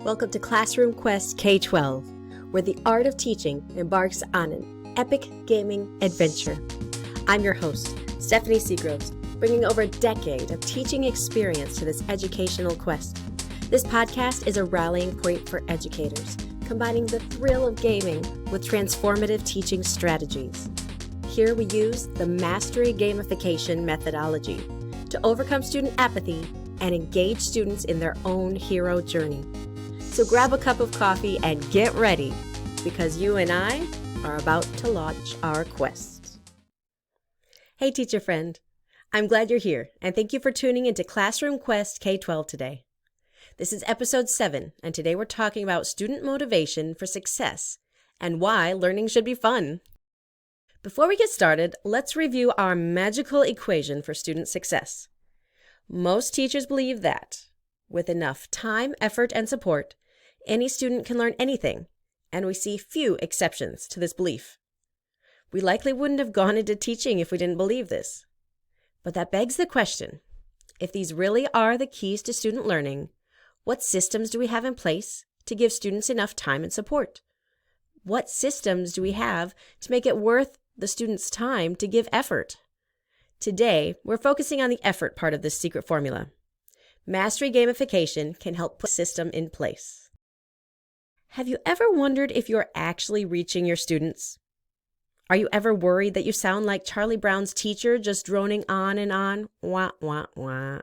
Welcome to Classroom Quest K-12, where the art of teaching embarks on an epic gaming adventure. I'm your host, Stephanie Seagroves, bringing over a decade of teaching experience to this educational quest. This podcast is a rallying point for educators, combining the thrill of gaming with transformative teaching strategies. Here we use the Mastery Gamification Methodology to overcome student apathy and engage students in their own hero journey. So grab a cup of coffee and get ready, because you and I are about to launch our quest. Hey teacher friend, I'm glad you're here, and thank you for tuning into Classroom Quest K-12 today. This is episode 7, and today we're talking about student motivation for success and why learning should be fun. Before we get started, let's review our magical equation for student success. Most teachers believe that, with enough time, effort, and support, any student can learn anything, and we see few exceptions to this belief. We likely wouldn't have gone into teaching if we didn't believe this. But that begs the question, if these really are the keys to student learning, what systems do we have in place to give students enough time and support? What systems do we have to make it worth the student's time to give effort? Today, we're focusing on the effort part of this secret formula. Mastery Gamification can help put a system in place. Have you ever wondered if you're actually reaching your students? Are you ever worried that you sound like Charlie Brown's teacher, just droning on and on? Wah, wah, wah.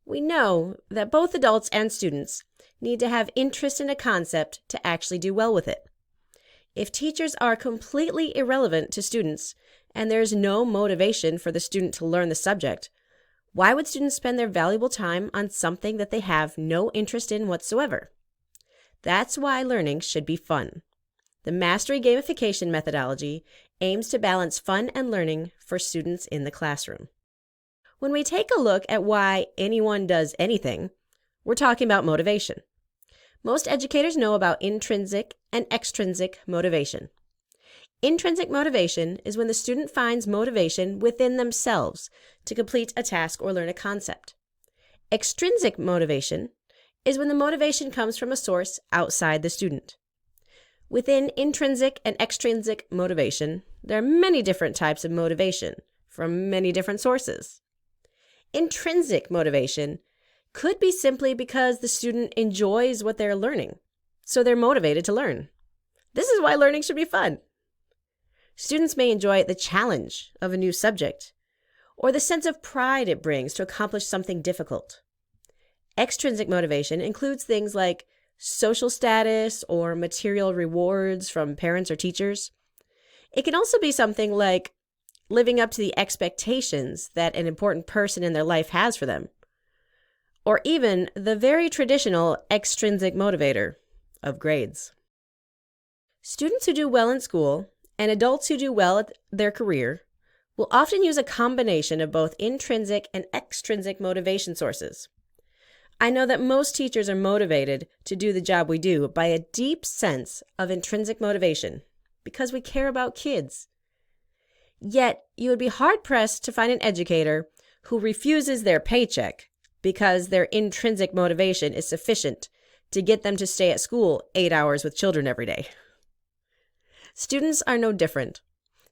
We know that both adults and students need to have interest in a concept to actually do well with it. If teachers are completely irrelevant to students and there's no motivation for the student to learn the subject, why would students spend their valuable time on something that they have no interest in whatsoever? That's why learning should be fun. The Mastery Gamification Methodology aims to balance fun and learning for students in the classroom. When we take a look at why anyone does anything, we're talking about motivation. Most educators know about intrinsic and extrinsic motivation. Intrinsic motivation is when the student finds motivation within themselves to complete a task or learn a concept. Extrinsic motivation is when the motivation comes from a source outside the student. Within intrinsic and extrinsic motivation, there are many different types of motivation from many different sources. Intrinsic motivation could be simply because the student enjoys what they're learning, so they're motivated to learn. This is why learning should be fun. Students may enjoy the challenge of a new subject, or the sense of pride it brings to accomplish something difficult. Extrinsic motivation includes things like social status or material rewards from parents or teachers. It can also be something like living up to the expectations that an important person in their life has for them, or even the very traditional extrinsic motivator of grades. Students who do well in school and adults who do well at their career will often use a combination of both intrinsic and extrinsic motivation sources. I know that most teachers are motivated to do the job we do by a deep sense of intrinsic motivation because we care about kids. Yet, you would be hard-pressed to find an educator who refuses their paycheck because their intrinsic motivation is sufficient to get them to stay at school 8 hours with children every day. Students are no different.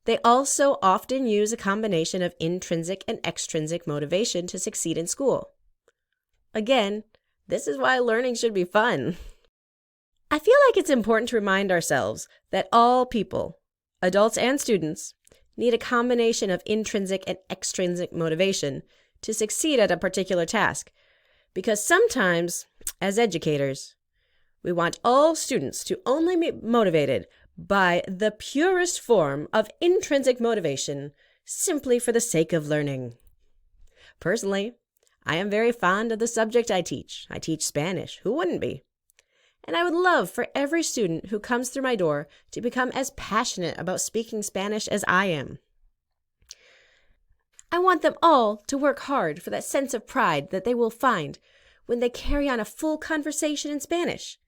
They also often use a combination of intrinsic and extrinsic motivation to succeed in school. Again, this is why learning should be fun. I feel like it's important to remind ourselves that all people, adults and students, need a combination of intrinsic and extrinsic motivation to succeed at a particular task, because sometimes, as educators, we want all students to only be motivated by the purest form of intrinsic motivation simply for the sake of learning. Personally, I am very fond of the subject I teach. I teach Spanish. Who wouldn't be? And I would love for every student who comes through my door to become as passionate about speaking Spanish as I am. I want them all to work hard for that sense of pride that they will find when they carry on a full conversation in Spanish.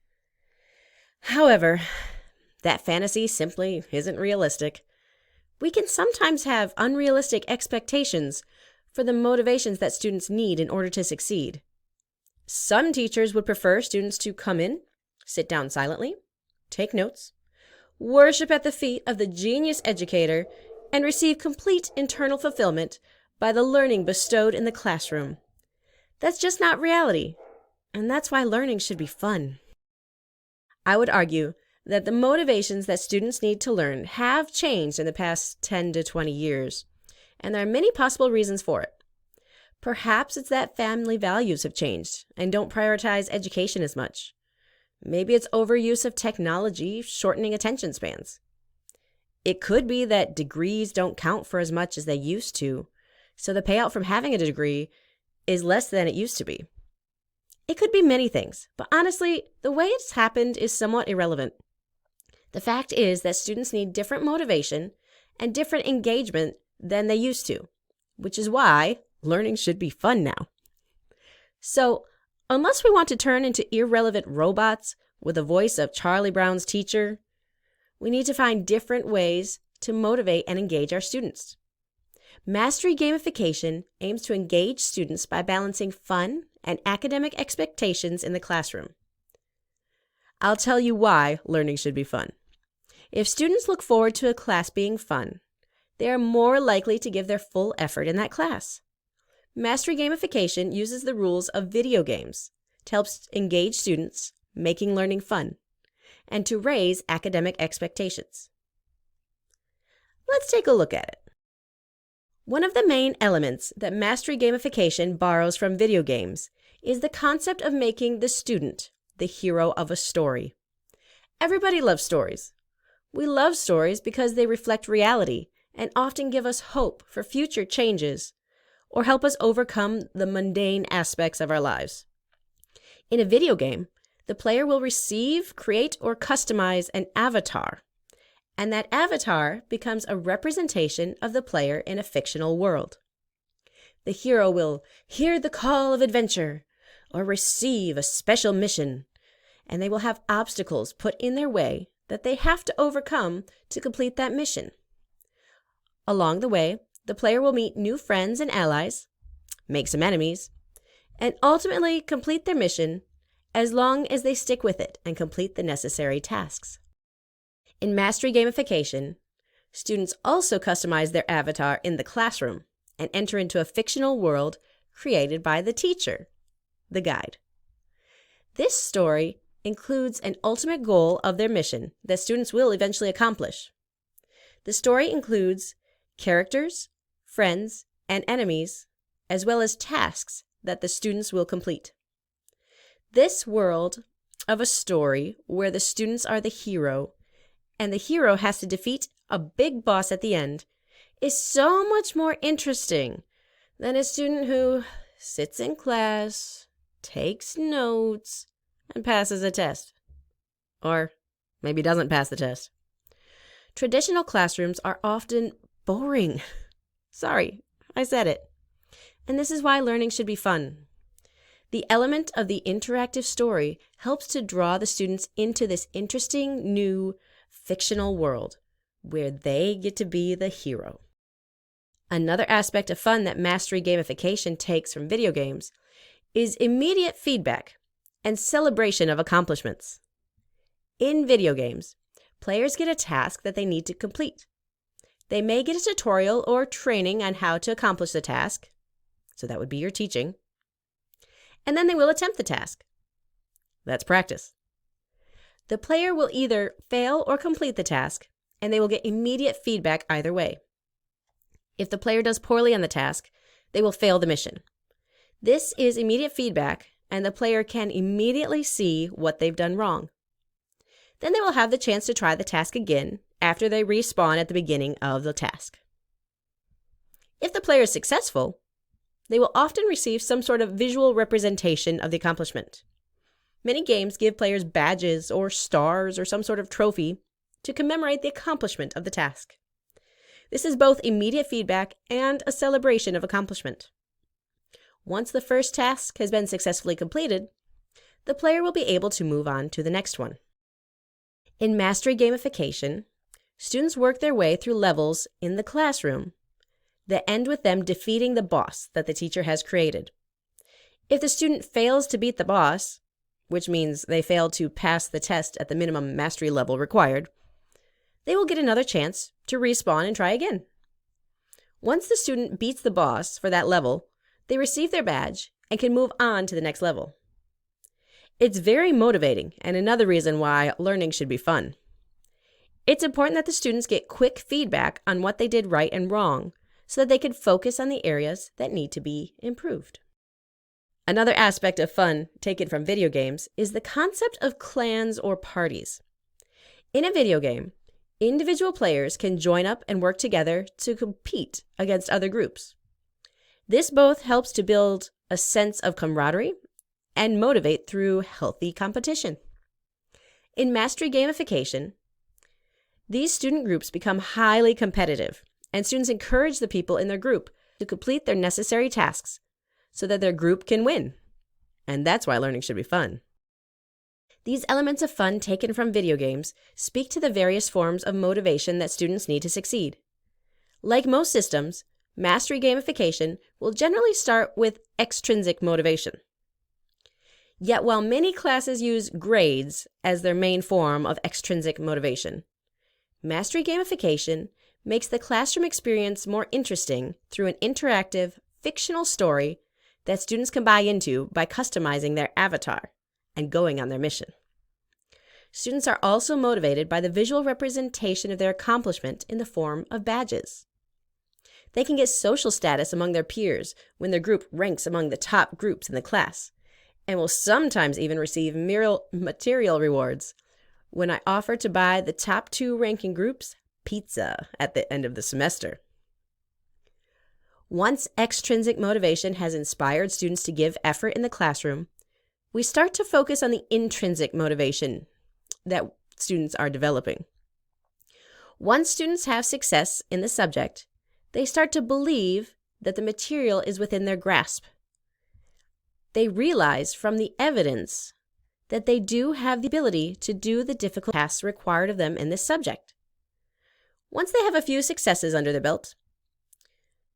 However, that fantasy simply isn't realistic. We can sometimes have unrealistic expectations for the motivations that students need in order to succeed. Some teachers would prefer students to come in, sit down silently, take notes, worship at the feet of the genius educator, and receive complete internal fulfillment by the learning bestowed in the classroom. That's just not reality, and that's why learning should be fun. I would argue that the motivations that students need to learn have changed in the past 10 to 20 years, and there are many possible reasons for it. Perhaps it's that family values have changed and don't prioritize education as much. Maybe it's overuse of technology, shortening attention spans. It could be that degrees don't count for as much as they used to, so the payout from having a degree is less than it used to be. It could be many things, but honestly, the way it's happened is somewhat irrelevant. The fact is that students need different motivation and different engagement than they used to, which is why learning should be fun now. So, unless we want to turn into irrelevant robots with the voice of Charlie Brown's teacher, we need to find different ways to motivate and engage our students. Mastery Gamification aims to engage students by balancing fun and academic expectations in the classroom. I'll tell you why learning should be fun. If students look forward to a class being fun, they are more likely to give their full effort in that class. Mastery Gamification uses the rules of video games to help engage students, making learning fun, and to raise academic expectations. Let's take a look at it. One of the main elements that Mastery Gamification borrows from video games is the concept of making the student the hero of a story. Everybody loves stories. We love stories because they reflect reality and often give us hope for future changes or help us overcome the mundane aspects of our lives. In a video game, the player will receive, create, or customize an avatar, and that avatar becomes a representation of the player in a fictional world. The hero will hear the call of adventure or receive a special mission, and they will have obstacles put in their way that they have to overcome to complete that mission. Along the way, the player will meet new friends and allies, make some enemies, and ultimately complete their mission as long as they stick with it and complete the necessary tasks. In Mastery Gamification, students also customize their avatar in the classroom and enter into a fictional world created by the teacher, the guide. This story includes an ultimate goal of their mission that students will eventually accomplish. The story includes characters, friends, and enemies, as well as tasks that the students will complete. This world of a story where the students are the hero and the hero has to defeat a big boss at the end is so much more interesting than a student who sits in class, takes notes, and passes a test. Or maybe doesn't pass the test. Traditional classrooms are often boring. Sorry, I said it. And this is why learning should be fun. The element of the interactive story helps to draw the students into this interesting, new, fictional world where they get to be the hero. Another aspect of fun that Mastery Gamification takes from video games is immediate feedback and celebration of accomplishments. In video games, players get a task that they need to complete. They may get a tutorial or training on how to accomplish the task, so that would be your teaching, and then they will attempt the task. That's practice. The player will either fail or complete the task, and they will get immediate feedback either way. If the player does poorly on the task, they will fail the mission. This is immediate feedback, and the player can immediately see what they've done wrong. Then they will have the chance to try the task again after they respawn at the beginning of the task. If the player is successful, they will often receive some sort of visual representation of the accomplishment. Many games give players badges or stars or some sort of trophy to commemorate the accomplishment of the task. This is both immediate feedback and a celebration of accomplishment. Once the first task has been successfully completed, the player will be able to move on to the next one. In Mastery Gamification, students work their way through levels in the classroom that end with them defeating the boss that the teacher has created. If the student fails to beat the boss, which means they fail to pass the test at the minimum mastery level required, they will get another chance to respawn and try again. Once the student beats the boss for that level, they receive their badge and can move on to the next level. It's very motivating and another reason why learning should be fun. It's important that the students get quick feedback on what they did right and wrong so that they can focus on the areas that need to be improved. Another aspect of fun taken from video games is the concept of clans or parties. In a video game, individual players can join up and work together to compete against other groups. This both helps to build a sense of camaraderie and motivate through healthy competition. In Mastery Gamification, these student groups become highly competitive, and students encourage the people in their group to complete their necessary tasks so that their group can win. And that's why learning should be fun. These elements of fun taken from video games speak to the various forms of motivation that students need to succeed. Like most systems, Mastery Gamification will generally start with extrinsic motivation. Yet while many classes use grades as their main form of extrinsic motivation, Mastery Gamification makes the classroom experience more interesting through an interactive, fictional story that students can buy into by customizing their avatar and going on their mission. Students are also motivated by the visual representation of their accomplishment in the form of badges. They can get social status among their peers when their group ranks among the top groups in the class, and will sometimes even receive material rewards when I offer to buy the top 2 ranking groups pizza at the end of the semester. Once extrinsic motivation has inspired students to give effort in the classroom, we start to focus on the intrinsic motivation that students are developing. Once students have success in the subject, they start to believe that the material is within their grasp. They realize from the evidence that they do have the ability to do the difficult tasks required of them in this subject. Once they have a few successes under their belt,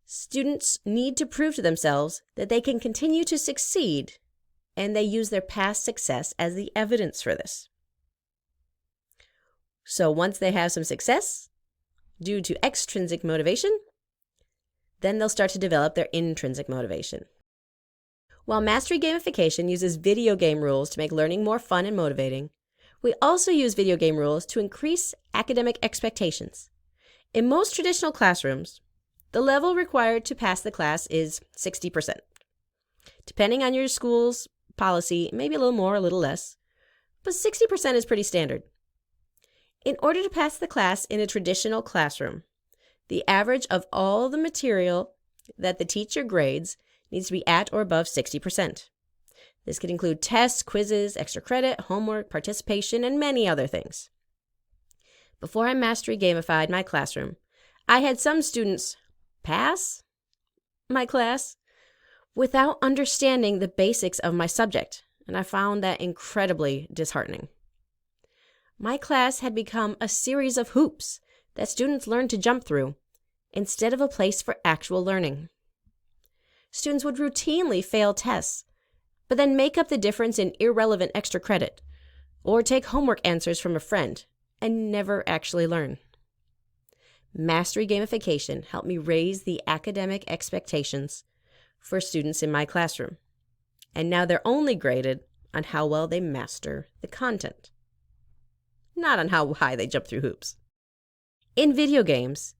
students need to prove to themselves that they can continue to succeed, and they use their past success as the evidence for this. So once they have some success, due to extrinsic motivation, then they'll start to develop their intrinsic motivation. While Mastery Gamification uses video game rules to make learning more fun and motivating, we also use video game rules to increase academic expectations. In most traditional classrooms, the level required to pass the class is 60%. Depending on your school's policy, maybe a little more, a little less, but 60% is pretty standard. In order to pass the class in a traditional classroom, the average of all the material that the teacher grades needs to be at or above 60%. This could include tests, quizzes, extra credit, homework, participation, and many other things. Before I Mastery Gamified my classroom, I had some students pass my class without understanding the basics of my subject, and I found that incredibly disheartening. My class had become a series of hoops that students learned to jump through instead of a place for actual learning. Students would routinely fail tests, but then make up the difference in irrelevant extra credit, or take homework answers from a friend, and never actually learn. Mastery Gamification helped me raise the academic expectations for students in my classroom, and now they're only graded on how well they master the content, not on how high they jump through hoops. In video games,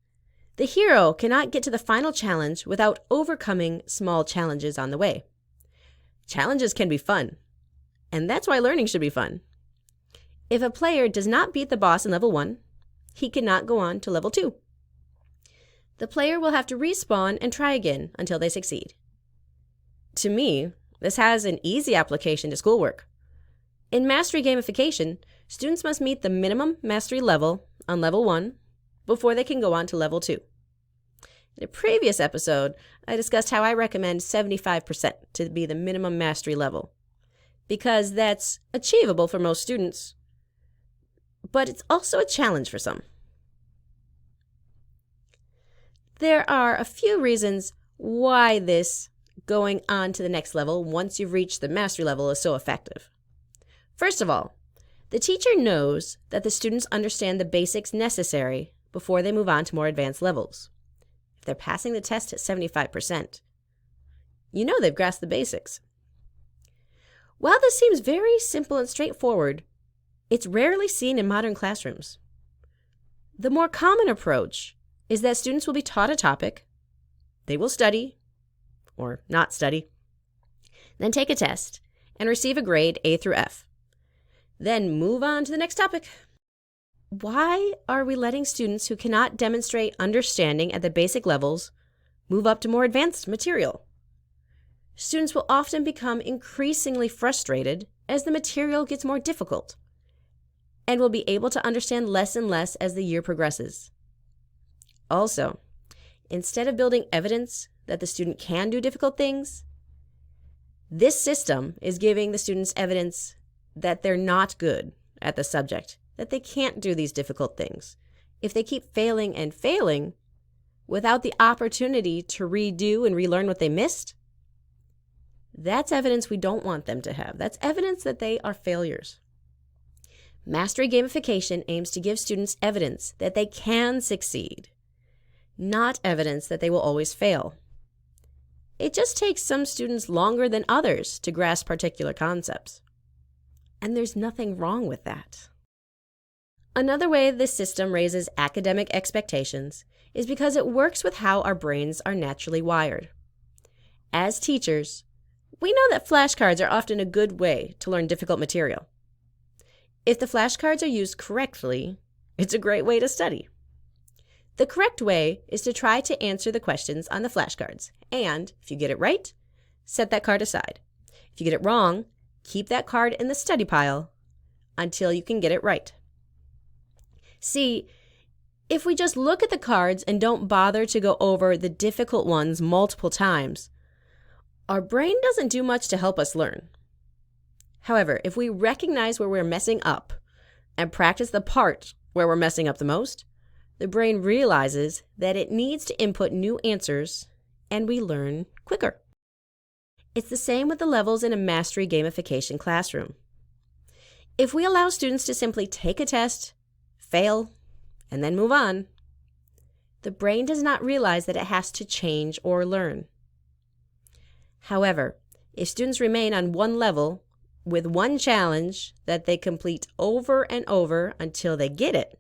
the hero cannot get to the final challenge without overcoming small challenges on the way. Challenges can be fun, and that's why learning should be fun. If a player does not beat the boss in level 1, he cannot go on to level 2. The player will have to respawn and try again until they succeed. To me, this has an easy application to schoolwork. In Mastery Gamification, students must meet the minimum mastery level on level 1 before they can go on to level 2. In a previous episode, I discussed how I recommend 75% to be the minimum mastery level, because that's achievable for most students, but it's also a challenge for some. There are a few reasons why this going on to the next level once you've reached the mastery level is so effective? First of all, the teacher knows that the students understand the basics necessary before they move on to more advanced levels. If they're passing the test at 75%, you know they've grasped the basics. While this seems very simple and straightforward, it's rarely seen in modern classrooms. The more common approach is that students will be taught a topic, they will study, or not study, then take a test and receive a grade A through F. Then move on to the next topic. Why are we letting students who cannot demonstrate understanding at the basic levels move up to more advanced material? Students will often become increasingly frustrated as the material gets more difficult, and will be able to understand less and less as the year progresses. Also, instead of building evidence that the student can do difficult things, this system is giving the students evidence that they're not good at the subject, that they can't do these difficult things. If they keep failing and failing without the opportunity to redo and relearn what they missed, that's evidence we don't want them to have. That's evidence that they are failures. Mastery gamification aims to give students evidence that they can succeed, not evidence that they will always fail. It just takes some students longer than others to grasp particular concepts. And there's nothing wrong with that. Another way this system raises academic expectations is because it works with how our brains are naturally wired. As teachers, we know that flashcards are often a good way to learn difficult material. If the flashcards are used correctly, it's a great way to study. The correct way is to try to answer the questions on the flashcards, and if you get it right, set that card aside. If you get it wrong, keep that card in the study pile until you can get it right. See, if we just look at the cards and don't bother to go over the difficult ones multiple times, our brain doesn't do much to help us learn. However, if we recognize where we're messing up and practice the part where we're messing up the most, the brain realizes that it needs to input new answers and we learn quicker. It's the same with the levels in a mastery gamification classroom. If we allow students to simply take a test, fail, and then move on, the brain does not realize that it has to change or learn. However, if students remain on one level with one challenge that they complete over and over until they get it,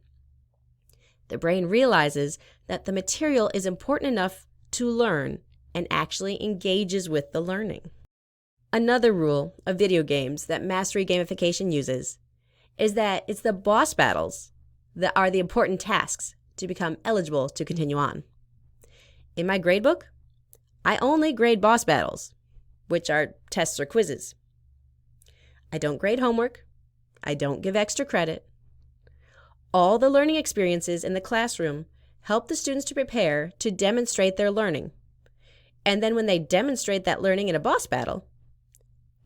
the brain realizes that the material is important enough to learn and actually engages with the learning. Another rule of video games that mastery gamification uses is that it's the boss battles that are the important tasks to become eligible to continue on. In my gradebook, I only grade boss battles, which are tests or quizzes. I don't grade homework. I don't give extra credit. All the learning experiences in the classroom help the students to prepare to demonstrate their learning. And then when they demonstrate that learning in a boss battle,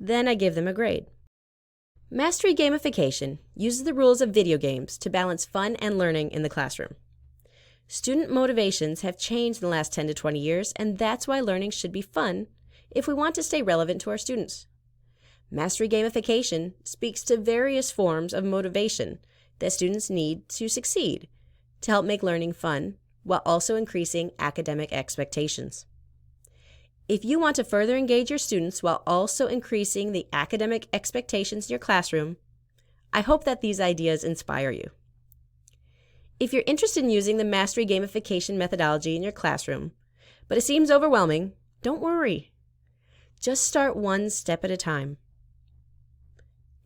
then I give them a grade. Mastery gamification uses the rules of video games to balance fun and learning in the classroom. Student motivations have changed in the last 10 to 20 years, and that's why learning should be fun if we want to stay relevant to our students. Mastery gamification speaks to various forms of motivation that students need to succeed to help make learning fun while also increasing academic expectations. If you want to further engage your students while also increasing the academic expectations in your classroom, I hope that these ideas inspire you. If you're interested in using the Mastery Gamification Methodology in your classroom, but it seems overwhelming, don't worry. Just start one step at a time.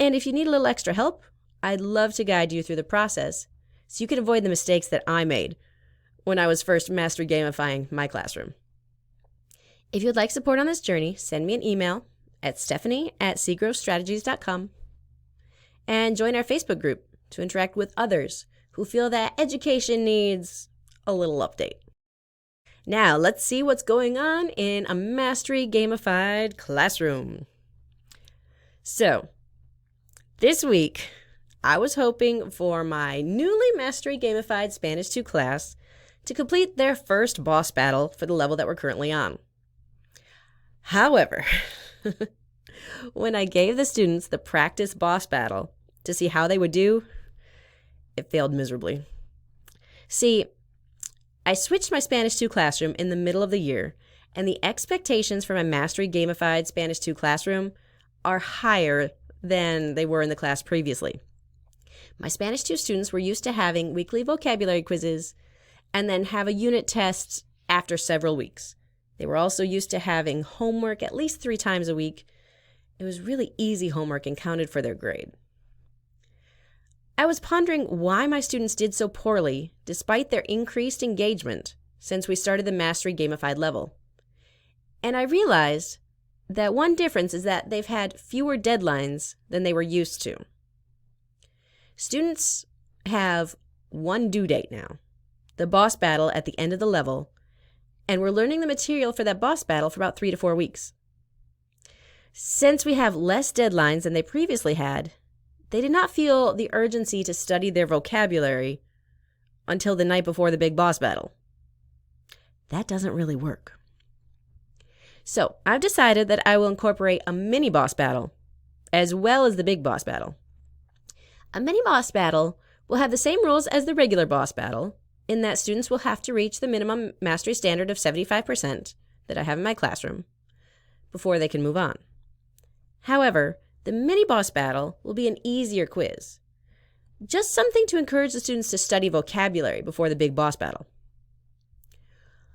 And if you need a little extra help, I'd love to guide you through the process so you can avoid the mistakes that I made when I was first mastery gamifying my classroom. If you'd like support on this journey, send me an email at stephanie@seagrowstrategies.com and join our Facebook group to interact with others who feel that education needs a little update. Now, let's see what's going on in a mastery gamified classroom. So, this week, I was hoping for my newly mastery gamified Spanish 2 class to complete their first boss battle for the level that we're currently on. However, when I gave the students the practice boss battle to see how they would do, it failed miserably. See, I switched my Spanish 2 classroom in the middle of the year, and the expectations for my Mastery Gamified Spanish 2 classroom are higher than they were in the class previously. My Spanish 2 students were used to having weekly vocabulary quizzes and then have a unit test after several weeks. They were also used to having homework at least 3 times a week. It was really easy homework and counted for their grade. I was pondering why my students did so poorly despite their increased engagement since we started the Mastery Gamified level. And I realized that one difference is that they've had fewer deadlines than they were used to. Students have one due date now, the boss battle at the end of the level, and we're learning the material for that boss battle for about 3 to 4 weeks. Since we have less deadlines than they previously had, they did not feel the urgency to study their vocabulary until the night before the big boss battle. That doesn't really work. So I've decided that I will incorporate a mini boss battle as well as the big boss battle. A mini boss battle will have the same rules as the regular boss battle in that students will have to reach the minimum mastery standard of 75% that I have in my classroom before they can move on. However, the mini boss battle will be an easier quiz. Just something to encourage the students to study vocabulary before the big boss battle.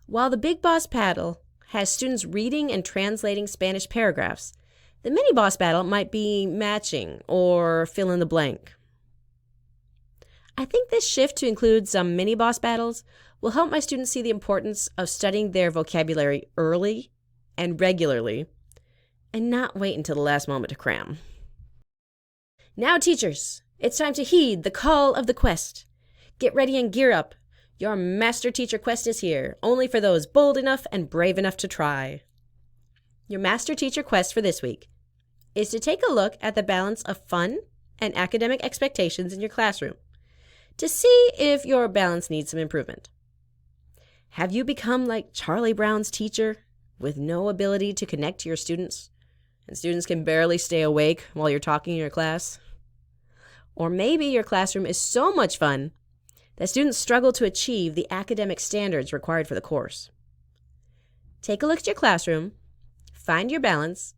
While the big boss battle has students reading and translating Spanish paragraphs, the mini boss battle might be matching or fill in the blank. I think this shift to include some mini boss battles will help my students see the importance of studying their vocabulary early and regularly, and not wait until the last moment to cram. Now, teachers, it's time to heed the call of the quest. Get ready and gear up. Your Master Teacher Quest is here, only for those bold enough and brave enough to try. Your Master Teacher Quest for this week is to take a look at the balance of fun and academic expectations in your classroom to see if your balance needs some improvement. Have you become like Charlie Brown's teacher with no ability to connect to your students, and students can barely stay awake while you're talking in your class? Or maybe your classroom is so much fun that students struggle to achieve the academic standards required for the course. Take a look at your classroom, find your balance,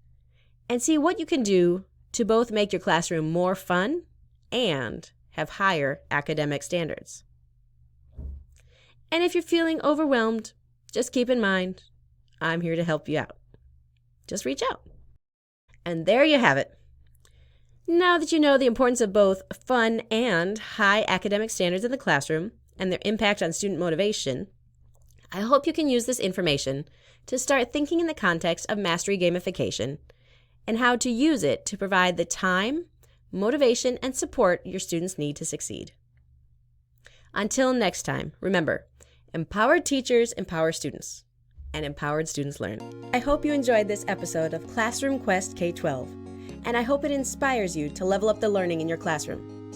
and see what you can do to both make your classroom more fun and have higher academic standards. And if you're feeling overwhelmed, just keep in mind, I'm here to help you out. Just reach out. And there you have it. Now that you know the importance of both fun and high academic standards in the classroom and their impact on student motivation, I hope you can use this information to start thinking in the context of mastery gamification and how to use it to provide the time, motivation, and support your students need to succeed. Until next time, remember, empowered teachers empower students, and empowered students learn. I hope you enjoyed this episode of Classroom Quest K-12. And I hope it inspires you to level up the learning in your classroom.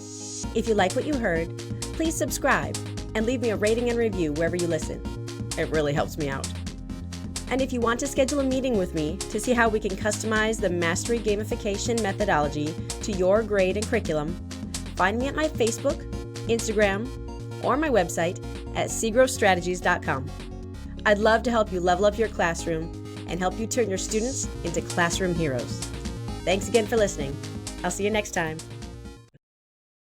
If you like what you heard, please subscribe and leave me a rating and review wherever you listen. It really helps me out. And if you want to schedule a meeting with me to see how we can customize the Mastery Gamification Methodology to your grade and curriculum, find me at my Facebook, Instagram, or my website at seagrowstrategies.com. I'd love to help you level up your classroom and help you turn your students into classroom heroes. Thanks again for listening. I'll see you next time.